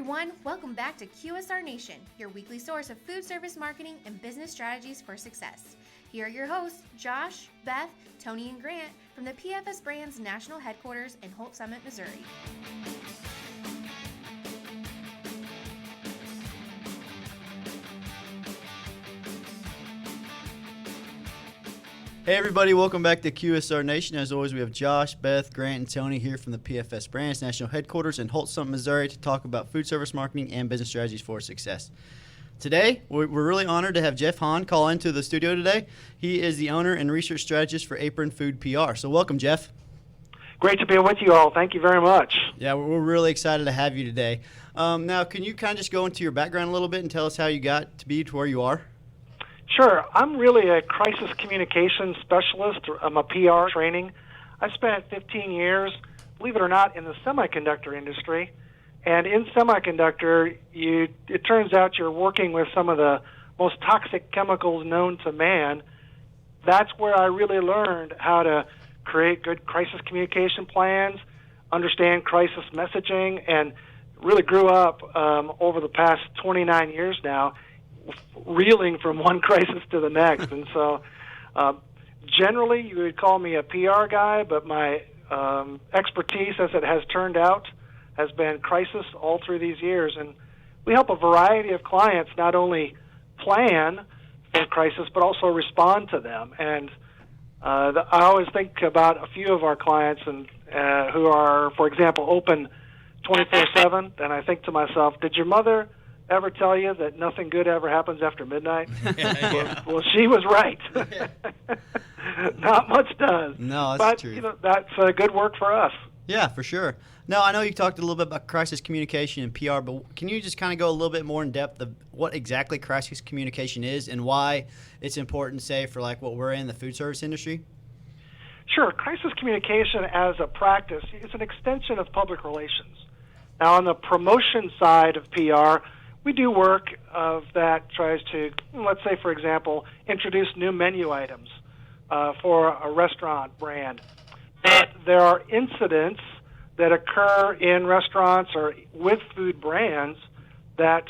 everyone. Welcome back to QSR Nation, your weekly source of food service marketing and business strategies for success. Here are your hosts, Josh, Beth, Tony, and Grant from the PFS Brands National Headquarters in Holt Summit, Missouri. Hey everybody, welcome back to QSR Nation. As always, we have Josh, Beth, Grant, and Tony here from the PFS Brands National Headquarters in Holt Summit, Missouri to talk about food service marketing and business strategies for success. Today, we're really honored to have Jeff Hahn call into the studio today. He is the owner and research strategist for Apron Food PR. So welcome, Jeff. Great to be with you all. Thank you very much. Yeah, we're really excited to have you today. Now, can you kind of just go into your background a little bit and tell us how you got to be to where you are? Sure. I'm really a crisis communications specialist. I'm a PR training. I spent 15 years, believe it or not, in the semiconductor industry. And in semiconductor, it turns out you're working with some of the most toxic chemicals known to man. That's where I really learned how to create good crisis communication plans, understand crisis messaging, and really grew up over the past 29 years now, reeling from one crisis to the next. And so generally you would call me a PR guy, but my expertise, as it has turned out, has been crisis all through these years. And we help a variety of clients not only plan for crisis, but also respond to them. And I always think about a few of our clients and who are, for example, open 24/7, and I think to myself, did your mother ever tell you that nothing good ever happens after midnight? Well, she was right. Not much does. No, that's true. But that's good work for us. Yeah, for sure. Now, I know you talked a little bit about crisis communication and PR, but can you just kind of go a little bit more in depth of what exactly crisis communication is and why it's important, say, for like what we're in the food service industry? Sure. Crisis communication as a practice is an extension of public relations. Now, on the promotion side of PR, we do work that tries to, let's say, for example, introduce new menu items for a restaurant brand. But there are incidents that occur in restaurants or with food brands that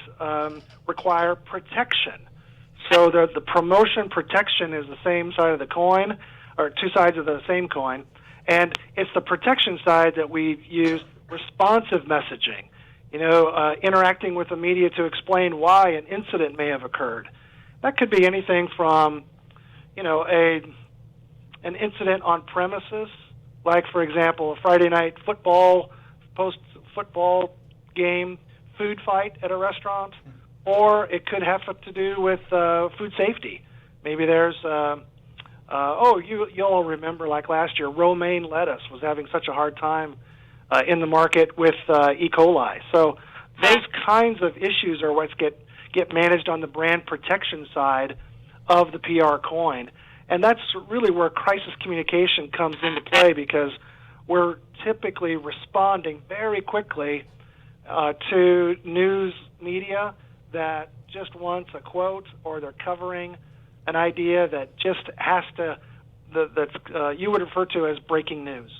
require protection. So the promotion protection is the same side of the coin, or two sides of the same coin, and it's the protection side that we use responsive messaging. Interacting with the media to explain why an incident may have occurred. That could be anything from, an incident on premises, like, for example, a Friday night post-football game food fight at a restaurant, or it could have to do with food safety. Maybe there's, you'll remember, like last year, romaine lettuce was having such a hard time in the market with E. coli. So those kinds of issues are what get managed on the brand protection side of the PR coin. And that's really where crisis communication comes into play, because we're typically responding very quickly to news media that just wants a quote, or they're covering an idea that just has to, that's you would refer to as breaking news.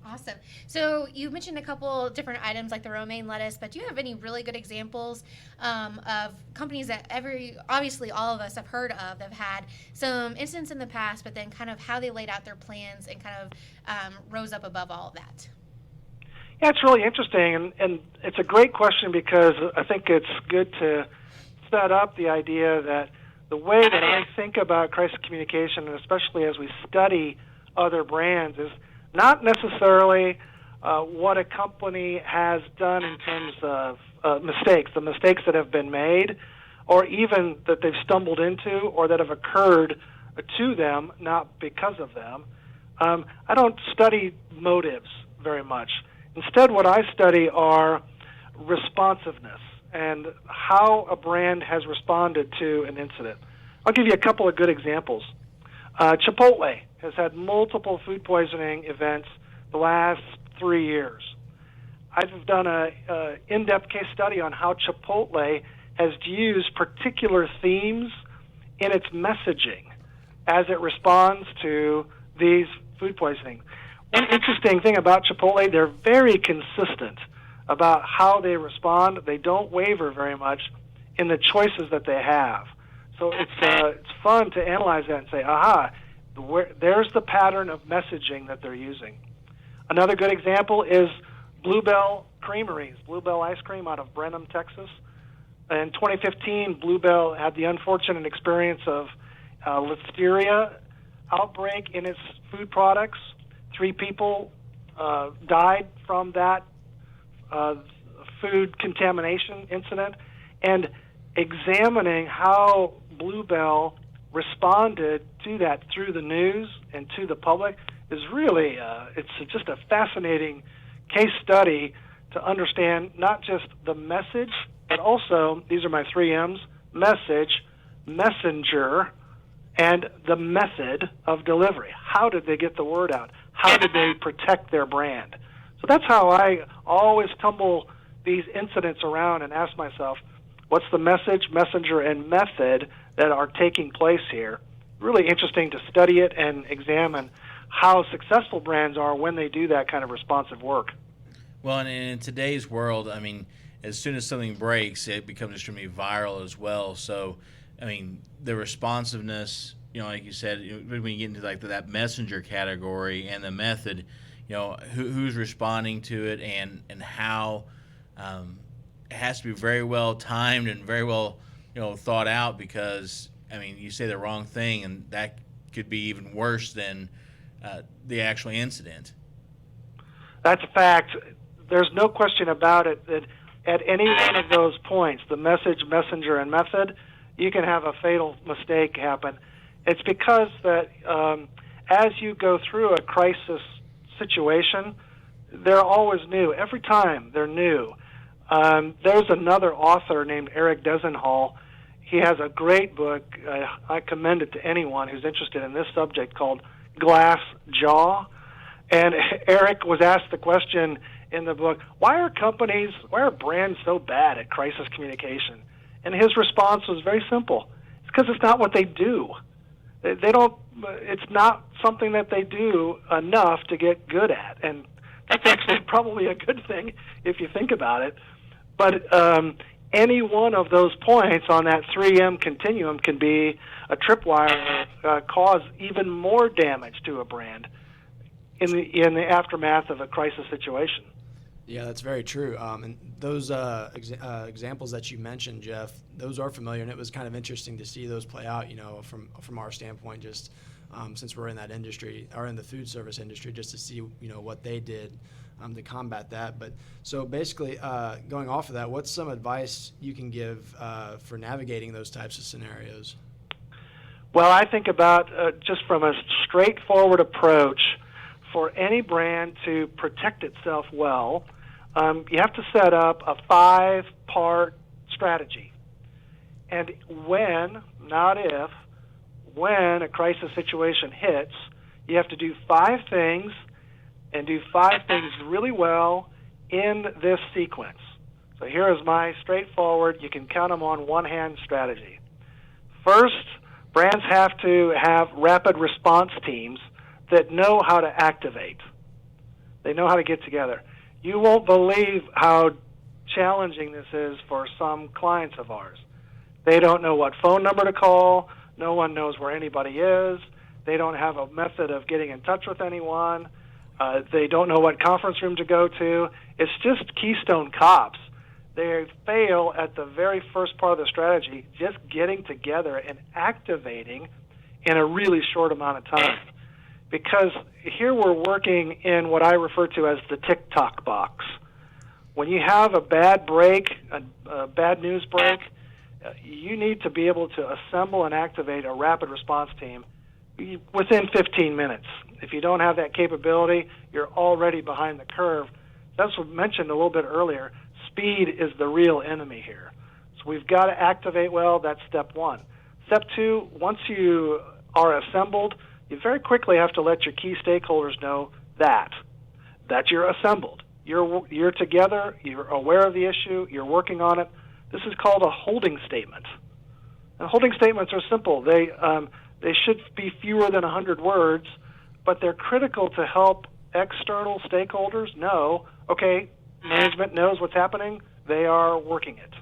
Awesome. So you mentioned a couple different items like the romaine lettuce, but do you have any really good examples of companies that obviously all of us have heard of that have had some incidents in the past, but then kind of how they laid out their plans and kind of rose up above all of that? Yeah, it's really interesting, and it's a great question, because I think it's good to set up the idea that the way that I think about crisis communication, and especially as we study other brands, is not necessarily what a company has done in terms of mistakes, the mistakes that have been made, or even that they've stumbled into or that have occurred to them, not because of them. I don't study motives very much. Instead, what I study are responsiveness and how a brand has responded to an incident. I'll give you a couple of good examples. Chipotle has had multiple food poisoning events the last 3 years. I've done an in-depth case study on how Chipotle has used particular themes in its messaging as it responds to these food poisoning. One interesting thing about Chipotle, they're very consistent about how they respond. They don't waver very much in the choices that they have. So it's fun to analyze that and say, aha, there's the pattern of messaging that they're using. Another good example is Bluebell Creameries, Bluebell Ice Cream out of Brenham, Texas. In 2015, Bluebell had the unfortunate experience of listeria outbreak in its food products. 3 people died from that food contamination incident. And examining how Bluebell responded to that through the news and to the public is really, it's just a fascinating case study to understand not just the message, but also, these are my 3 M's, message, messenger, and the method of delivery. How did they get the word out? How did they protect their brand? So that's how I always tumble these incidents around and ask myself, what's the message, messenger, and method that are taking place here? Really interesting to study it and examine how successful brands are when they do that kind of responsive work. Well, and in today's world, I mean, as soon as something breaks, it becomes extremely viral as well. So, I mean, the responsiveness, like you said, when you get into like that messenger category and the method, who's responding to it and how it has to be very well timed and very well, thought out, because, I mean, you say the wrong thing and that could be even worse than the actual incident. That's a fact. There's no question about it that at any one of those points, the message, messenger, and method, you can have a fatal mistake happen. It's because that as you go through a crisis situation, they're always new. Every time they're new. There's another author named Eric Desenhall. He has a great book. I commend it to anyone who's interested in this subject, called Glass Jaw. And Eric was asked the question in the book, why are brands so bad at crisis communication? And his response was very simple. It's because it's not what they do. It's not something that they do enough to get good at. And that's actually probably a good thing if you think about it. But any one of those points on that 3M continuum can be a tripwire, cause even more damage to a brand in the aftermath of a crisis situation. Yeah, that's very true. And those examples that you mentioned, Jeff, those are familiar, and it was kind of interesting to see those play out, from our standpoint, just since we're in that industry, or in the food service industry, just to see, what they did to combat that. But so basically, going off of that, what's some advice you can give for navigating those types of scenarios? Well, I think about just from a straightforward approach, for any brand to protect itself well, you have to set up a 5-part strategy. And when, not if, when a crisis situation hits, you have to do 5 things and do 5 things really well in this sequence. So here is my straightforward, you can count them on one hand strategy. First, brands have to have rapid response teams that know how to activate. They know how to get together. You won't believe how challenging this is for some clients of ours. They don't know what phone number to call. No one knows where anybody is. They don't have a method of getting in touch with anyone. They don't know what conference room to go to. It's just Keystone Cops. They fail at the very first part of the strategy, just getting together and activating in a really short amount of time. Because here we're working in what I refer to as the tick-tock box. When you have a bad break, a bad news break, you need to be able to assemble and activate a rapid response team within 15 minutes. If you don't have that capability, you're already behind the curve. That's what I mentioned a little bit earlier. Speed is the real enemy here. So we've got to activate well. That's step 1. Step 2, once you are assembled, you very quickly have to let your key stakeholders know that you're assembled. You're together, you're aware of the issue, you're working on it. This is called a holding statement. And holding statements are simple. They should be fewer than 100 words, but they're critical to help external stakeholders know, okay, management knows what's happening, they are working it.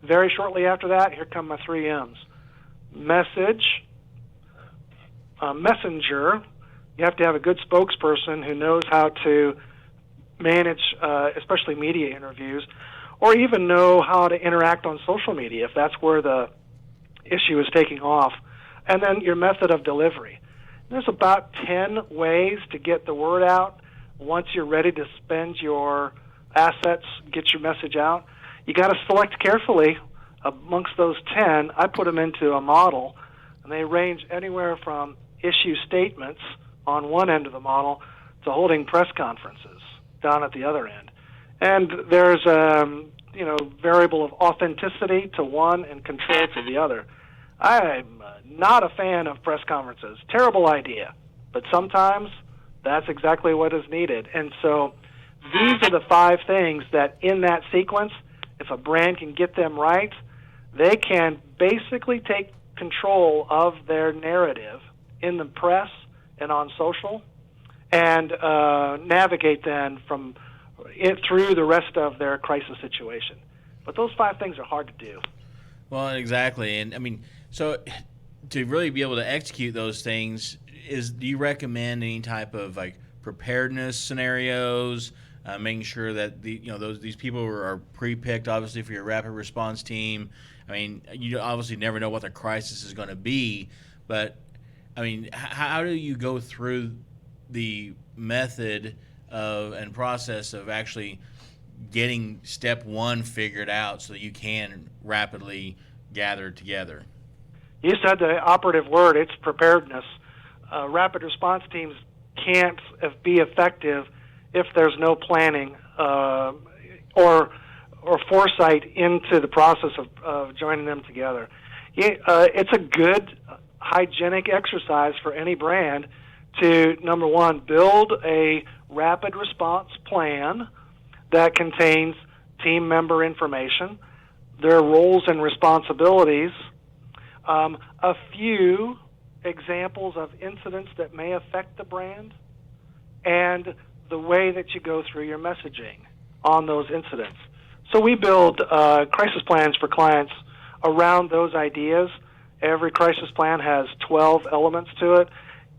Very shortly after that, here come my 3 M's. Message, messenger. You have to have a good spokesperson who knows how to manage, especially media interviews, or even know how to interact on social media if that's where the issue is taking off. And then your method of delivery. There's about 10 ways to get the word out. Once you're ready to spend your assets, get your message out, you got to select carefully. Amongst those 10, I put them into a model, and they range anywhere from issue statements on one end of the model to holding press conferences down at the other end. And there's variable of authenticity to one and control to the other. I'm not a fan of press conferences. Terrible idea. But sometimes that's exactly what is needed. And so these are the 5 things that in that sequence, if a brand can get them right, they can basically take control of their narrative in the press and on social and navigate then from it through the rest of their crisis situation. But those 5 things are hard to do. Well, exactly. And I mean, so to really be able to execute those things, do you recommend any type of like preparedness scenarios, making sure that these people are pre-picked, obviously, for your rapid response team? I mean, you obviously never know what the crisis is going to be, but I mean, how do you go through the method and process of actually getting step 1 figured out so that you can rapidly gather together? You said the operative word, it's preparedness. Rapid response teams can't be effective if there's no planning or foresight into the process of joining them together. It's a good hygienic exercise for any brand to, number 1, build a rapid response plan that contains team member information, their roles and responsibilities, a few examples of incidents that may affect the brand, and the way that you go through your messaging on those incidents. So we build crisis plans for clients around those ideas. Every crisis plan has 12 elements to it.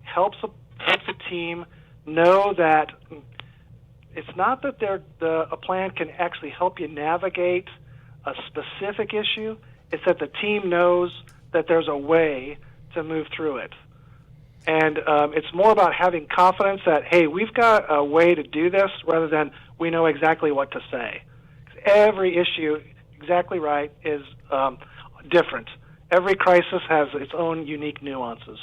Helps a team know that it's not that a plan can actually help you navigate a specific issue. It's that the team knows that there's a way to move through it. And it's more about having confidence that, hey, we've got a way to do this rather than we know exactly what to say. Every issue, exactly right, is different. Every crisis has its own unique nuances.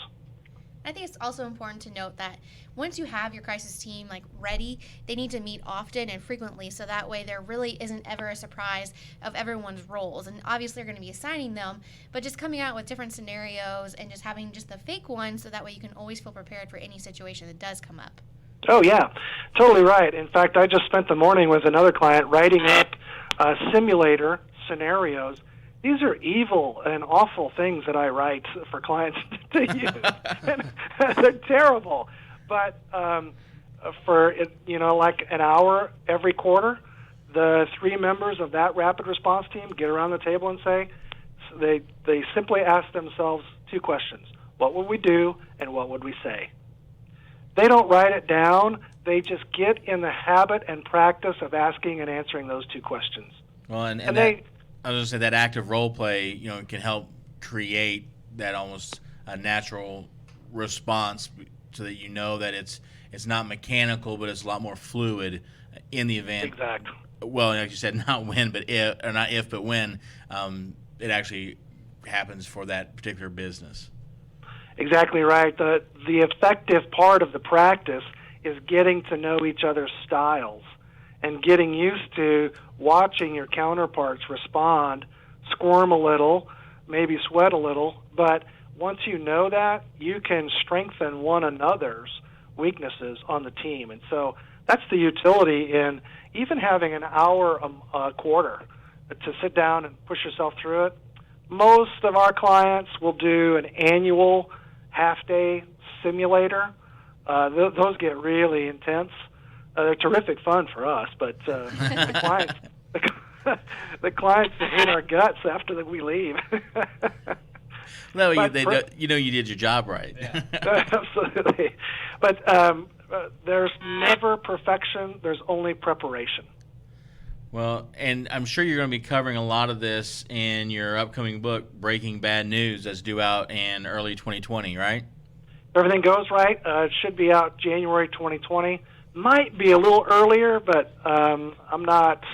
I think it's also important to note that once you have your crisis team ready, they need to meet often and frequently, so that way there really isn't ever a surprise of everyone's roles. And obviously you're going to be assigning them, but just coming out with different scenarios and just having just the fake one, so that way you can always feel prepared for any situation that does come up. Oh, yeah, totally right. In fact, I just spent the morning with another client writing up simulator scenarios. These are evil and awful things that I write for clients to use. They're terrible. But for like an hour every quarter, the 3 members of that rapid response team get around the table and say, they simply ask themselves 2 questions. What would we do and what would we say? They don't write it down. They just get in the habit and practice of asking and answering those 2 questions. Well, and that, I was going to say that active role play, can help create that almost a natural response, so that that it's not mechanical, but it's a lot more fluid in the event. Exactly. Well, like you said, not when, but if, or not if, but when it actually happens for that particular business. Exactly right. The effective part of the practice is getting to know each other's styles and getting used to watching your counterparts respond, squirm a little, maybe sweat a little, but once you know that, you can strengthen one another's weaknesses on the team. And so that's the utility in even having an hour a quarter to sit down and push yourself through it. Most of our clients will do an annual half-day simulator. Those get really intense. They're terrific fun for us, but the clients, the clients hate our guts after that we leave. No, you But you did your job right. Absolutely. But there's never perfection. There's only preparation. Well, and I'm sure you're going to be covering a lot of this in your upcoming book, Breaking Bad News, that's due out in early 2020, right? If everything goes right, it should be out January 2020. Might be a little earlier, but I'm not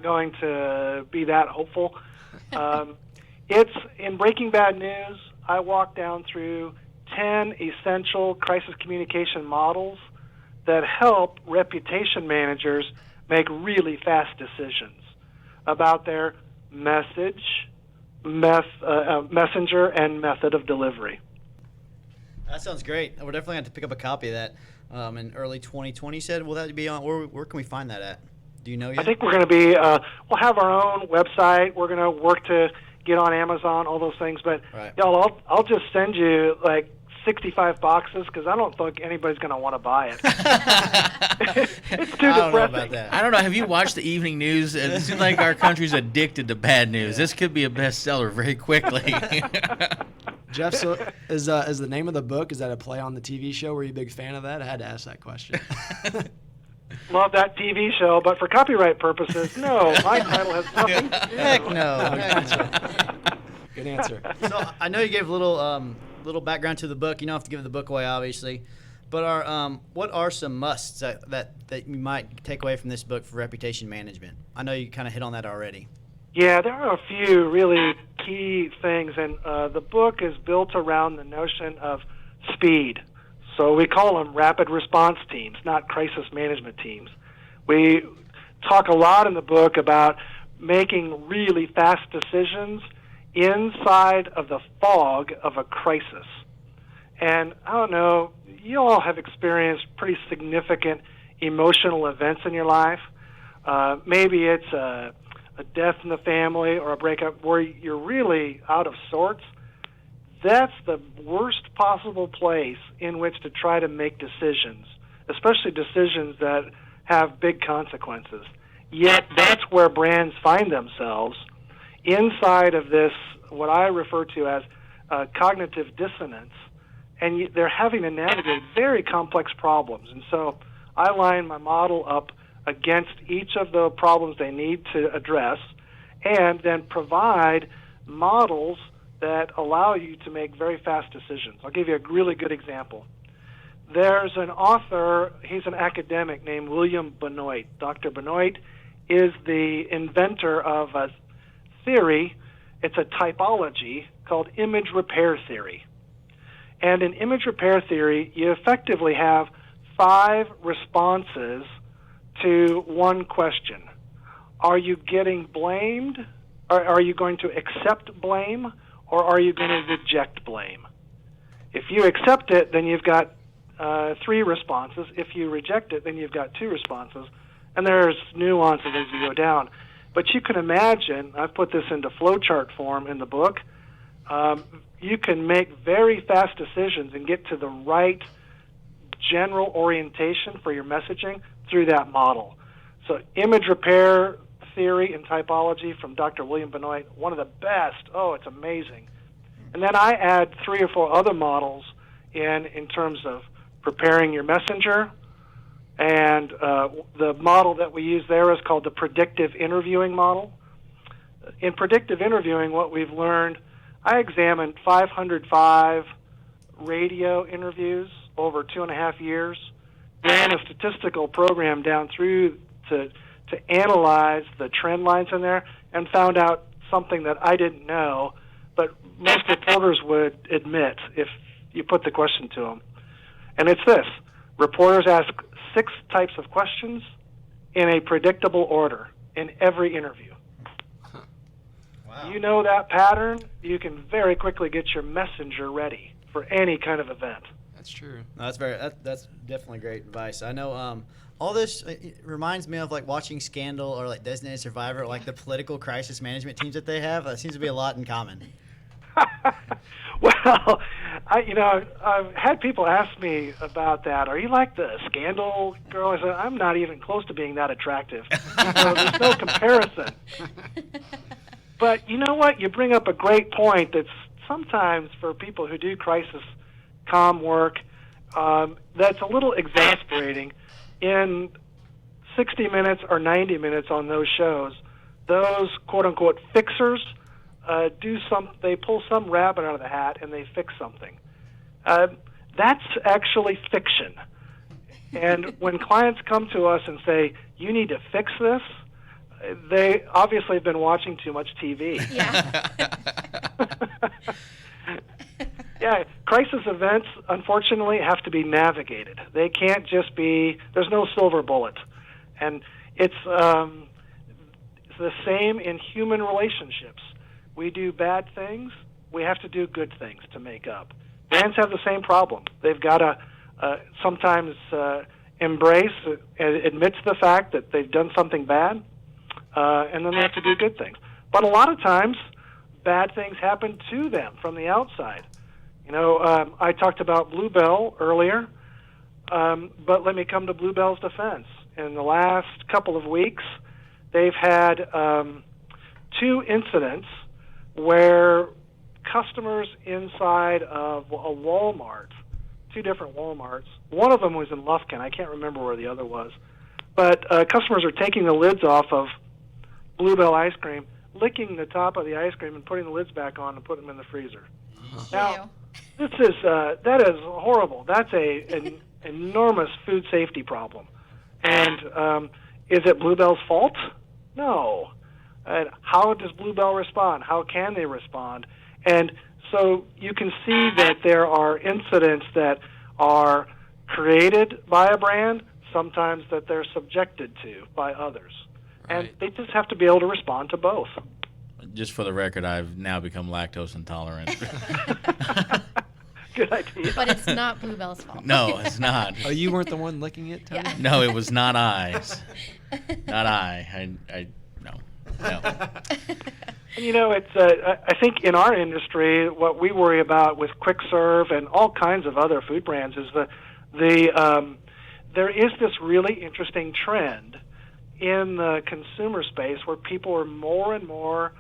going to be that hopeful. It's in Breaking Bad News. I walk down through 10 essential crisis communication models that help reputation managers make really fast decisions about their message, messenger, and method of delivery. That sounds great. We're definitely going to have to pick up a copy of that in early 2020. You said, will that be on? Where can we find that at? Do you know yet? I think we're going to be. We'll have our own website. We're going to work to get on Amazon, all those things. But Right. y'all, I'll just send you like 65 boxes because I don't think anybody's going to want to buy it. It's too I don't know depressing. about that. I don't know. Have you watched the evening news? It seems like our country's addicted to bad news. This could be a bestseller very quickly. Jeff, so is the name of the book, is that a play on the TV show? Were you a big fan of that? I had to ask that question. Love that TV show, but for copyright purposes, no. My title has nothing to do. Heck no. Good answer. So I know you gave a little background to the book. You don't have to give the book away, obviously. But what are some musts that you might take away from this book for reputation management? I know you kind of hit on that already. Yeah, there are a few really key things, and the book is built around the notion of speed. So we call them rapid response teams, not crisis management teams. We talk a lot in the book about making really fast decisions inside of the fog of a crisis. And I don't know, you all have experienced pretty significant emotional events in your life. Maybe it's a death in the family or a breakup where you're really out of sorts. That's the worst possible place in which to try to make decisions, especially decisions that have big consequences. Yet that's where brands find themselves inside of this, what I refer to as cognitive dissonance, and they're having to navigate very complex problems. And so I line my model up against each of the problems they need to address and then provide models that allow you to make very fast decisions. I'll give you a really good example. There's an author, he's an academic named William Benoit. Dr. Benoit is the inventor of a theory, it's a typology called image repair theory. And in image repair theory, you effectively have 5 responses to one question. Are you getting blamed? Or are you going to accept blame? Or are you going to reject blame? If you accept it, then you've got 3 responses. If you reject it, then you've got 2 responses. And there's nuances as you go down. But you can imagine, I've put this into flowchart form in the book, you can make very fast decisions and get to the right general orientation for your messaging through that model. So image repair theory and typology from Dr. William Benoit, one of the best. Oh, it's amazing. And then I add 3 or 4 other models in terms of preparing your messenger. And the model that we use there is called the predictive interviewing model. In predictive interviewing, what we've learned, I examined 505 radio interviews over 2.5 years, ran a statistical program down through to analyze the trend lines in there, and found out something that I didn't know, but most reporters would admit if you put the question to them. And it's this. Reporters ask 6 types of questions in a predictable order in every interview. Wow. You know that pattern, you can very quickly get your messenger ready for any kind of event. That's true. No, that's definitely great advice. I know all this it reminds me of like watching Scandal or like Designated Survivor, like the political crisis management teams that they have. That seems to be a lot in common. Well, I've had people ask me about that. Are you like the scandal girl? I said, I'm not even close to being that attractive. So there's no comparison. But you know what? You bring up a great point that's sometimes for people who do crisis comm work, that's a little exasperating. In 60 minutes or 90 minutes on those shows, those quote-unquote fixers they pull some rabbit out of the hat and they fix something. That's actually fiction. And when clients come to us and say, you need to fix this, they obviously have been watching too much TV. Yeah. Yeah, crisis events, unfortunately, have to be navigated. They can't just be, there's no silver bullet. And it's the same in human relationships. We do bad things, we have to do good things to make up. Brands have the same problem. They've got to sometimes embrace, admit to the fact that they've done something bad, and then they have to do good things. But a lot of times, bad things happen to them from the outside. I talked about Bluebell earlier, but let me come to Bluebell's defense. In the last couple of weeks, they've had 2 incidents where customers inside of a Walmart, 2 different Walmarts, one of them was in Lufkin, I can't remember where the other was, but customers are taking the lids off of Bluebell ice cream, licking the top of the ice cream and putting the lids back on and putting them in the freezer. Now, that is horrible. That's an enormous food safety problem. And is it Bluebell's fault? No. How does Bluebell respond? How can they respond? And so you can see that there are incidents that are created by a brand, sometimes that they're subjected to by others. Right. And they just have to be able to respond to both. Just for the record, I've now become lactose intolerant. Good idea. But it's not Bluebell's fault. No, it's not. Oh, you weren't the one licking it, Tony? Yeah. No, it was not I. Not I. No. And it's. I think in our industry, what we worry about with quick serve and all kinds of other food brands is there is this really interesting trend in the consumer space where people are more and more.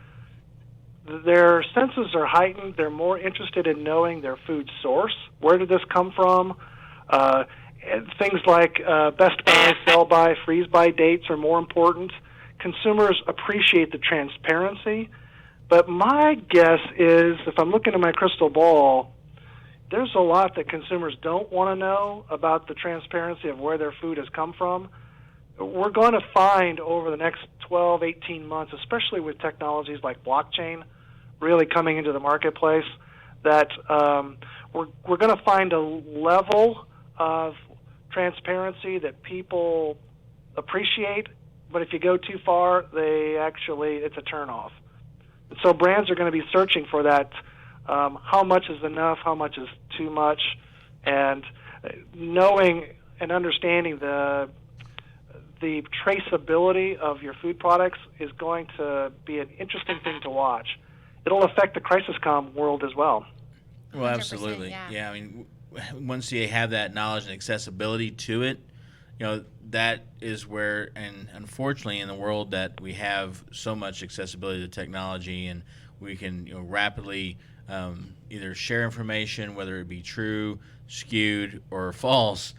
Their senses are heightened. They're more interested in knowing their food source. Where did this come from? And things like best by, sell by, freeze by dates are more important. Consumers appreciate the transparency. But my guess is, if I'm looking at my crystal ball, there's a lot that consumers don't want to know about the transparency of where their food has come from. We're going to find over the next 12, 18 months, especially with technologies like blockchain really coming into the marketplace, that we're going to find a level of transparency that people appreciate, but if you go too far, it's a turnoff. So brands are going to be searching for that, how much is enough, how much is too much, and knowing and understanding the traceability of your food products is going to be an interesting thing to watch. It'll affect the crisis comm world as well. Well, absolutely. Yeah, I mean, once you have that knowledge and accessibility to it, that is where, and unfortunately in the world that we have so much accessibility to technology and we can rapidly either share information, whether it be true, skewed, or false,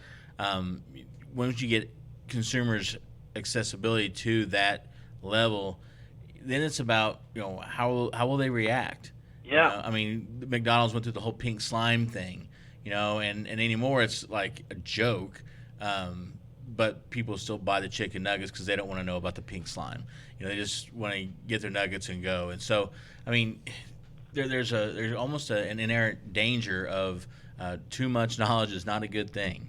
once you get consumers' accessibility to that level, then it's about how will they react. Yeah. I mean, McDonald's went through the whole pink slime thing, and anymore it's like a joke. But people still buy the chicken nuggets because they don't want to know about the pink slime. They just want to get their nuggets and go. And so, I mean, there's almost an inherent danger of too much knowledge is not a good thing.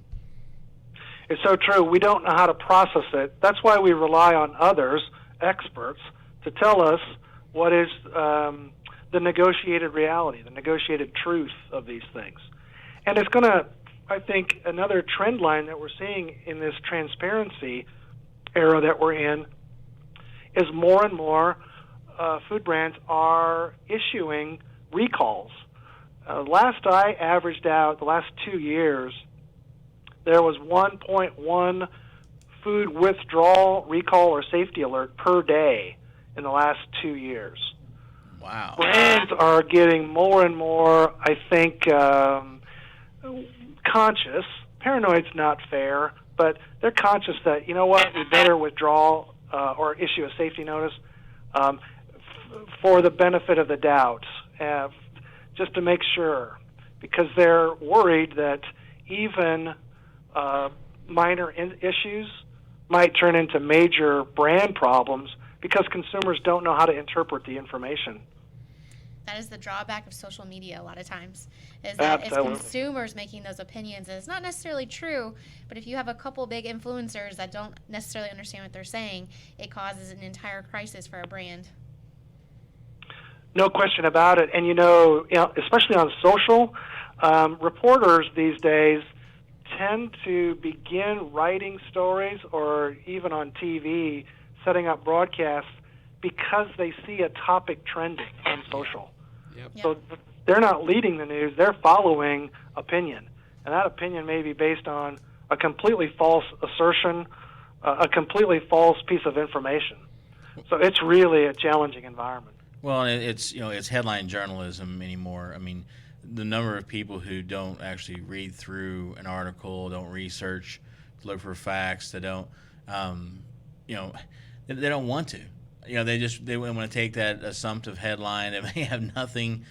It's so true. We don't know how to process it. That's why we rely on others, experts, to tell us what is the negotiated reality, the negotiated truth of these things. And it's going to, I think, another trend line that we're seeing in this transparency era that we're in is more and more food brands are issuing recalls. last I averaged out, the last 2 years, there was 1.1 food withdrawal, recall, or safety alert per day in the last 2 years. Wow. Brands are getting more and more, I think, conscious. Paranoid's not fair, but they're conscious that, you know what, we better withdraw or issue a safety notice for the benefit of the doubt, just to make sure, because they're worried that even minor issues might turn into major brand problems because consumers don't know how to interpret the information. That is the drawback of social media a lot of times, is that Absolutely. it's consumers making those opinions. And it's not necessarily true, but if you have a couple big influencers that don't necessarily understand what they're saying, it causes an entire crisis for a brand. No question about it. And, you know, especially on social, reporters these days tend to begin writing stories or even on TV, setting up broadcasts because they see a topic trending on social. Yep. So they're not leading the news, they're following opinion. And that opinion may be based on a completely false assertion, a completely false piece of information. So it's really a challenging environment. Well, it's headline journalism anymore. I mean, the number of people who don't actually read through an article, don't research, look for facts, they don't, they don't want to. They want to take that assumptive headline that may have nothing,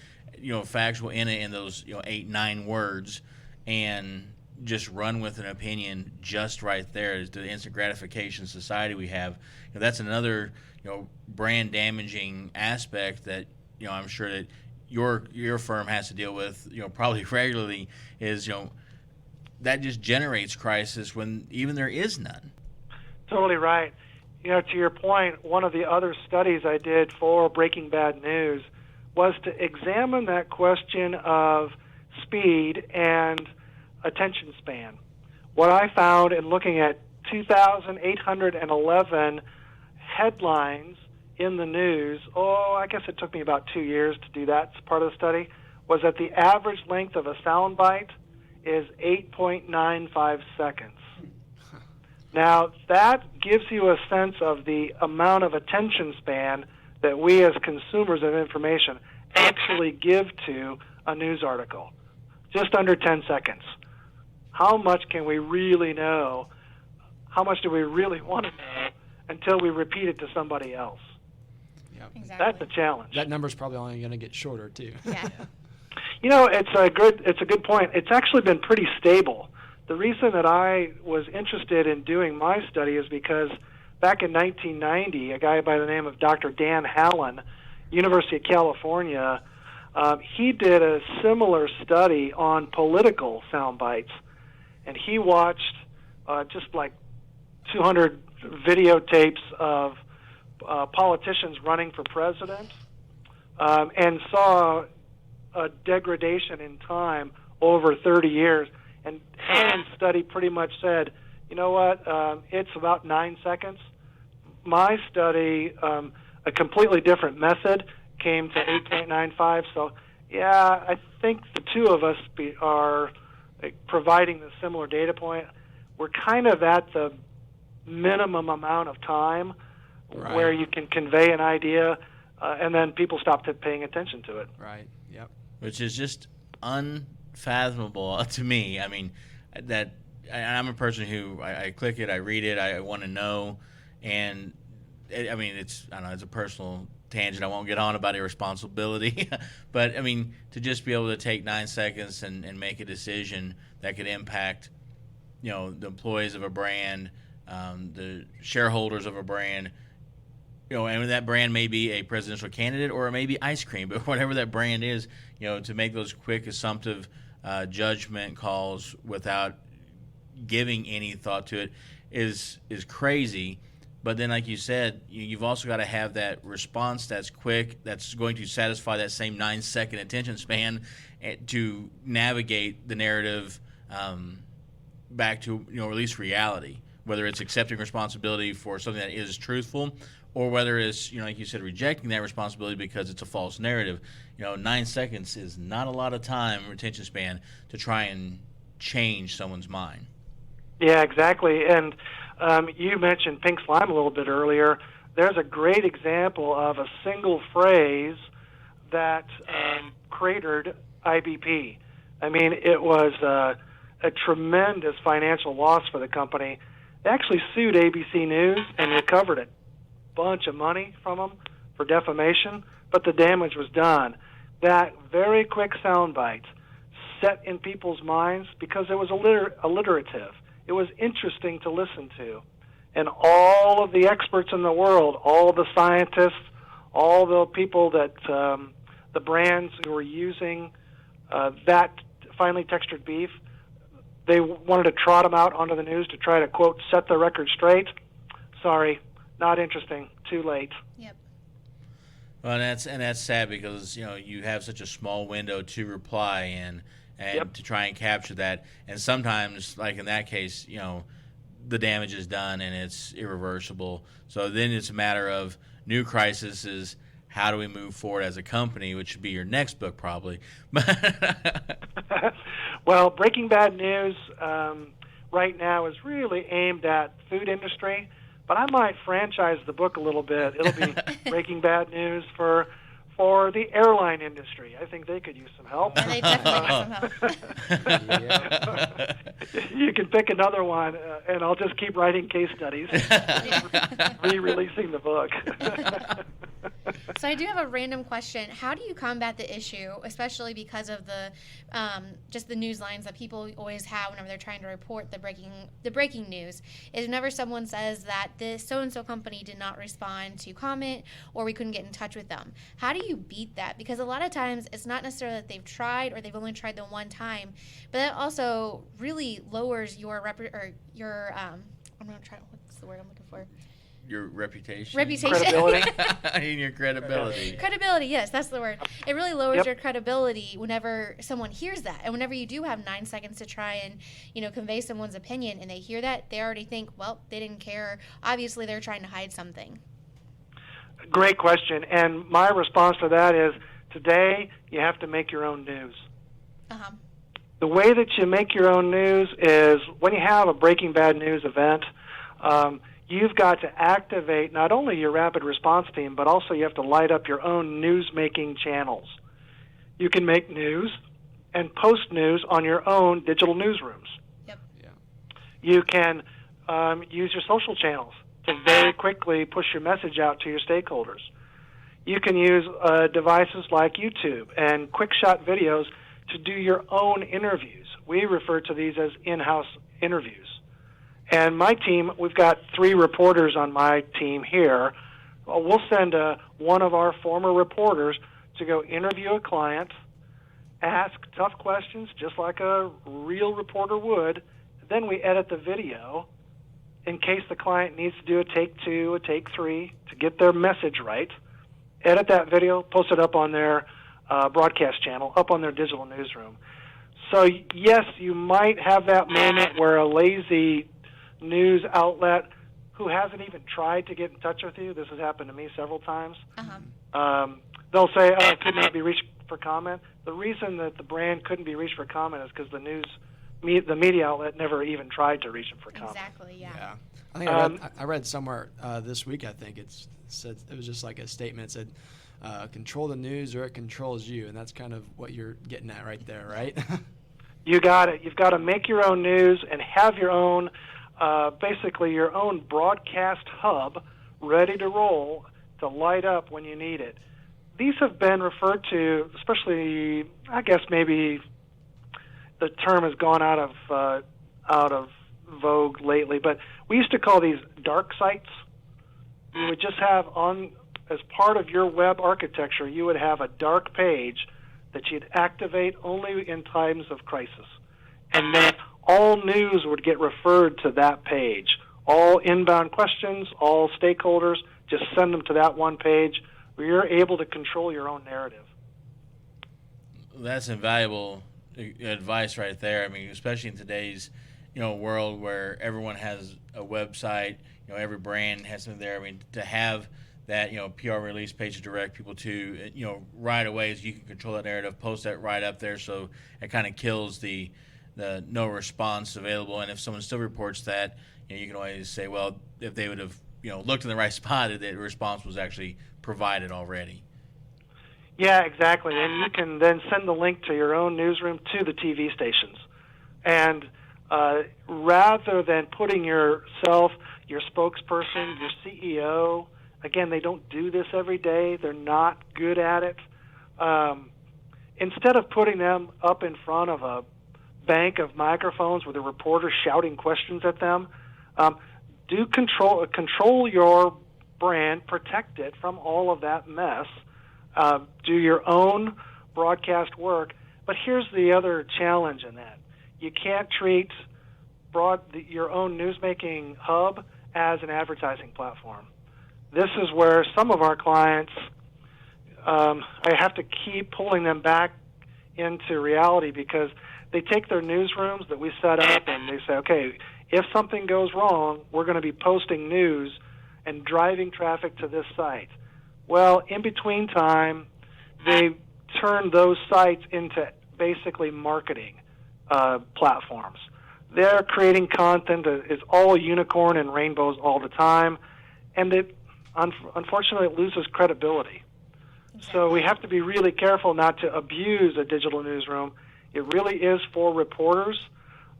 factual in it in those 8-9 words, and just run with an opinion just right there. Is the instant gratification society we have. That's another brand damaging aspect that I'm sure that your firm has to deal with probably regularly. Is that just generates crisis when even there is none. Totally right. To your point, one of the other studies I did for Breaking Bad News was to examine that question of speed and attention span. What I found in looking at 2,811 headlines in the news, I guess it took me about 2 years to do that part of the study, was that the average length of a soundbite is 8.95 seconds. Now, that gives you a sense of the amount of attention span that we as consumers of information actually give to a news article. Just under 10 seconds. How much can we really know? How much do we really want to know until we repeat it to somebody else? Yep. Exactly. That's a challenge. That number's probably only going to get shorter, too. Yeah. It's a good point. It's actually been pretty stable. The reason that I was interested in doing my study is because back in 1990, a guy by the name of Dr. Dan Hahn, University of California, he did a similar study on political sound bites, and he watched just like 200 videotapes of politicians running for president and saw a degradation in time over 30 years. And Hannon's study pretty much said, it's about 9 seconds. My study, a completely different method, came to 8.95. So, I think the two of us are providing the similar data point. We're kind of at the minimum amount of time where you can convey an idea, and then people stop paying attention to it. Right, yep. Which is just unfathomable to me. I mean, I'm a person who I click it, I read it, I want to know, and it's a personal tangent. I won't get on about irresponsibility, but I mean, to just be able to take 9 seconds and make a decision that could impact, the employees of a brand, the shareholders of a brand. And that brand may be a presidential candidate or it may be ice cream, but whatever that brand is, to make those quick, assumptive judgment calls without giving any thought to it is crazy. But then, like you said, you've also got to have that response that's quick, that's going to satisfy that same 9-second attention span to navigate the narrative back to, at least reality. whether it's accepting responsibility for something that is truthful, or whether it's, like you said, rejecting that responsibility because it's a false narrative. 9 seconds is not a lot of time, retention span, to try and change someone's mind. Yeah, exactly. And you mentioned pink slime a little bit earlier. There's a great example of a single phrase that cratered IBP. I mean, it was a tremendous financial loss for the company. They actually sued ABC News and recovered a bunch of money from them for defamation, but the damage was done. That very quick soundbite set in people's minds because it was alliterative. It was interesting to listen to. And all of the experts in the world, all the scientists, all the people that the brands who were using that finely textured beef, they wanted to trot them out onto the news to try to, quote, set the record straight. Sorry, not interesting. Too late. Yep. Well, and that's sad because you have such a small window to reply and Yep. to try and capture that. And sometimes, like in that case, the damage is done and it's irreversible. So then it's a matter of new crisis is how do we move forward as a company, which should be your next book probably. Well, Breaking Bad News right now is really aimed at food industry, but I might franchise the book a little bit. It'll be Breaking Bad News for the airline industry. I think they could use some help. And they definitely need some help. Yeah. You can pick another one, and I'll just keep writing case studies, re-releasing the book. So I do have a random question. How do you combat the issue, especially because of the just the news lines that people always have whenever they're trying to report the breaking news? Is whenever someone says that this so-and-so company did not respond to comment or we couldn't get in touch with them. How do you beat that? Because a lot of times it's not necessarily that they've tried or they've only tried the one time, but that also really lowers your I'm not trying. What's the word I'm looking for? Your reputation. Credibility. And your credibility. Credibility, yes, that's the word. It really lowers Yep. your credibility whenever someone hears that. And whenever you do have 9 seconds to try and, convey someone's opinion and they hear that, they already think, well, they didn't care. Obviously, they're trying to hide something. Great question. And my response to that is today you have to make your own news. Uh-huh. The way that you make your own news is when you have a Breaking Bad News event, you've got to activate not only your rapid response team, but also you have to light up your own news-making channels. You can make news and post news on your own digital newsrooms. Yep. Yeah. You can use your social channels to very quickly push your message out to your stakeholders. You can use devices like YouTube and quick-shot videos to do your own interviews. We refer to these as in-house interviews. And my team, we've got 3 reporters on my team here. We'll send one of our former reporters to go interview a client, ask tough questions just like a real reporter would. Then we edit the video in case the client needs to do a take 2, a take 3 to get their message right. Edit that video, post it up on their broadcast channel, up on their digital newsroom. So yes, you might have that moment where a lazy news outlet who hasn't even tried to get in touch with you, this has happened to me several times, they'll say, oh, it could not be reached for comment. The reason that the brand couldn't be reached for comment is because the media outlet never even tried to reach them for comment. Exactly, yeah. Yeah. I think I read somewhere this week, I think it was just like a statement that said, control the news or it controls you. And that's kind of what you're getting at right there, right? You got it. You've got to make your own news and have your own, basically your own broadcast hub ready to roll to light up when you need it. These have been referred to, especially, I guess maybe the term has gone out of vogue lately, but we used to call these dark sites. You would just have as part of your web architecture, you would have a dark page that you'd activate only in times of crisis. And then all news would get referred to that page. All inbound questions, all stakeholders, just send them to that one page where you're able to control your own narrative. That's invaluable advice right there. I mean, especially in today's world where everyone has a website, every brand has something there. I mean, to have that, PR release page to direct people to, right away, is you can control that narrative, post that right up there, so it kind of kills the no response available. And if someone still reports that, you can always say, well, if they would have, looked in the right spot, the response was actually provided already. Yeah, exactly. And you can then send the link to your own newsroom to the TV stations. And rather than putting yourself, your spokesperson, your CEO, again, they don't do this every day. They're not good at it. Instead of putting them up in front of a bank of microphones with a reporter shouting questions at them, do control your brand, protect it from all of that mess. Do your own broadcast work. But here's the other challenge in that. You can't treat your own newsmaking hub as an advertising platform. This is where some of our clients, I have to keep pulling them back into reality, because they take their newsrooms that we set up and they say, okay, if something goes wrong, we're going to be posting news and driving traffic to this site. Well, in between time, they turn those sites into basically marketing platforms. They're creating content that is all unicorn and rainbows all the time, and it unfortunately it loses credibility. So we have to be really careful not to abuse a digital newsroom. It really is for reporters,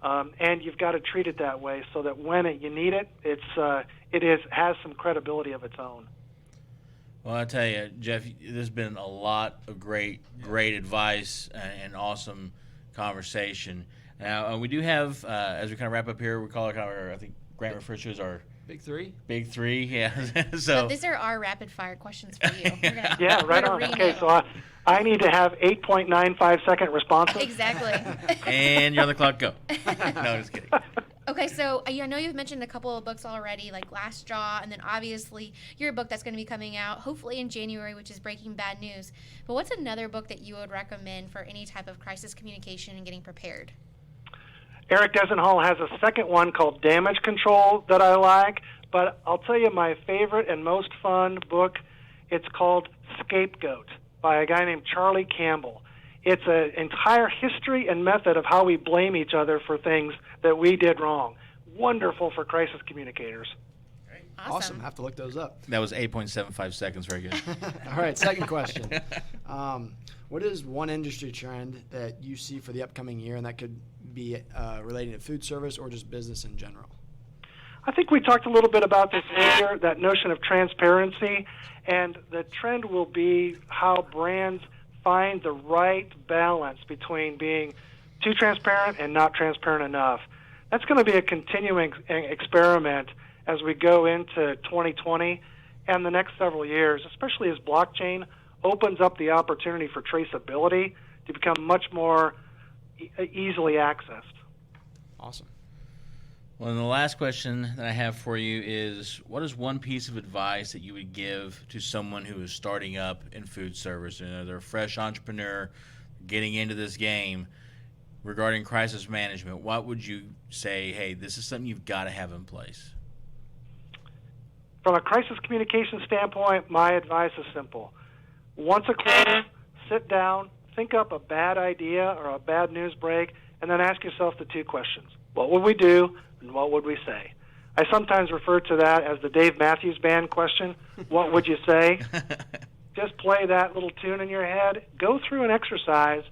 and you've got to treat it that way so that when you need it, it has some credibility of its own. Well, I tell you, Jeff, there's been a lot of great advice and awesome conversation. Now, we do have, as we kind of wrap up here, we call it I think Grant refers to as our Big three? Big three, yeah. So But these are our rapid fire questions for you. Yeah, right on. Okay, so I need to have 8.95-second responses. Exactly. And you're on the clock, go. No, just kidding. Okay, so I know you've mentioned a couple of books already, like Last Jaw, and then obviously your book that's going to be coming out hopefully in January, which is Breaking Bad News. But what's another book that you would recommend for any type of crisis communication and getting prepared? Eric Desenhall has a second one called Damage Control that I like, but I'll tell you my favorite and most fun book, it's called Scapegoat by a guy named Charlie Campbell. It's an entire history and method of how we blame each other for things that we did wrong. Wonderful for crisis communicators. Awesome. Have to look those up. That was 8.75 seconds. Very good. All right, second question. What is one industry trend that you see for the upcoming year, and that could be relating to food service or just business in general? I think we talked a little bit about this earlier, that notion of transparency, and the trend will be how brands find the right balance between being too transparent and not transparent enough. That's going to be a continuing experiment as we go into 2020 and the next several years, especially as blockchain opens up the opportunity for traceability to become much more easily accessed. Awesome. Well, and the last question that I have for you is, what is one piece of advice that you would give to someone who is starting up in food service? They're a fresh entrepreneur getting into this game regarding crisis management. What would you say, hey, this is something you've got to have in place? From a crisis communication standpoint, my advice is simple. Once a quarter, sit down, think up a bad idea or a bad news break, and then ask yourself the two questions. What would we do, and what would we say? I sometimes refer to that as the Dave Matthews Band question, what would you say? Just play that little tune in your head, go through an exercise,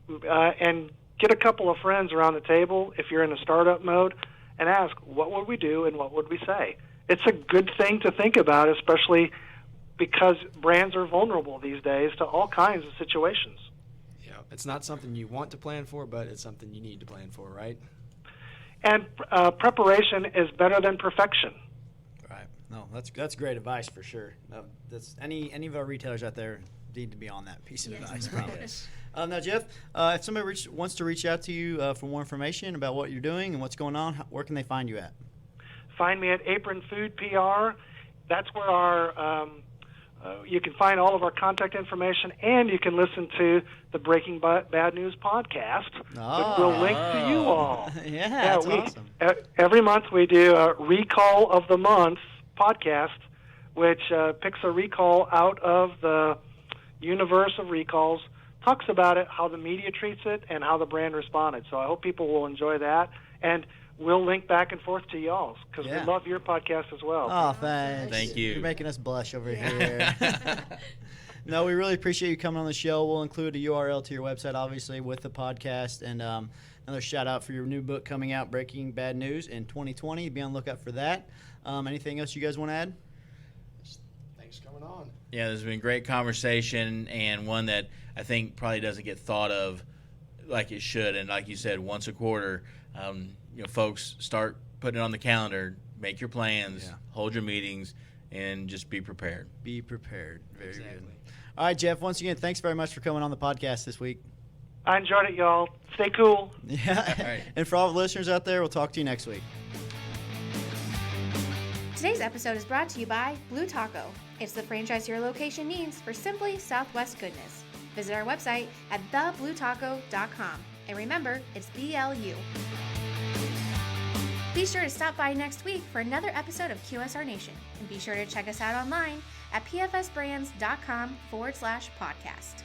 and get a couple of friends around the table if you're in a startup mode, and ask, what would we do and what would we say? It's a good thing to think about, especially because brands are vulnerable these days to all kinds of situations. Yeah, it's not something you want to plan for, but it's something you need to plan for, right? And preparation is better than perfection. Right. No, that's great advice for sure. No, that's any of our retailers out there need to be on that piece of advice. Probably. Now, Jeff, if somebody wants to reach out to you for more information about what you're doing and what's going on, where can they find you at? Find me at Apron Food PR. That's where our You can find all of our contact information, and you can listen to the Breaking Bad News podcast, which we'll link to you all. Yeah, that's awesome. Every month we do a Recall of the Month podcast, which picks a recall out of the universe of recalls, talks about it, how the media treats it, and how the brand responded. So I hope people will enjoy that. And we'll link back and forth to y'all because we love your podcast as well. Oh, thanks. Thank you. You're making us blush over here. No, we really appreciate you coming on the show. We'll include a URL to your website, obviously, with the podcast. And another shout-out for your new book coming out, Breaking Bad News, in 2020. Be on the lookout for that. Anything else you guys want to add? Thanks for coming on. Yeah, there's been great conversation, and one that I think probably doesn't get thought of like it should. And like you said, once a quarter, folks start putting it on the calendar, make your plans, hold your meetings, and just be prepared. Be prepared. Very good. All right, Jeff, once again, thanks very much for coming on the podcast this week. I enjoyed it, y'all. Stay cool. Yeah. All right. And for all the listeners out there, we'll talk to you next week. Today's episode is brought to you by Blue Taco. It's the franchise your location needs for simply Southwest goodness. Visit our website at thebluetaco.com. And remember, it's BLU. Be sure to stop by next week for another episode of QSR Nation. And be sure to check us out online at pfsbrands.com/podcast.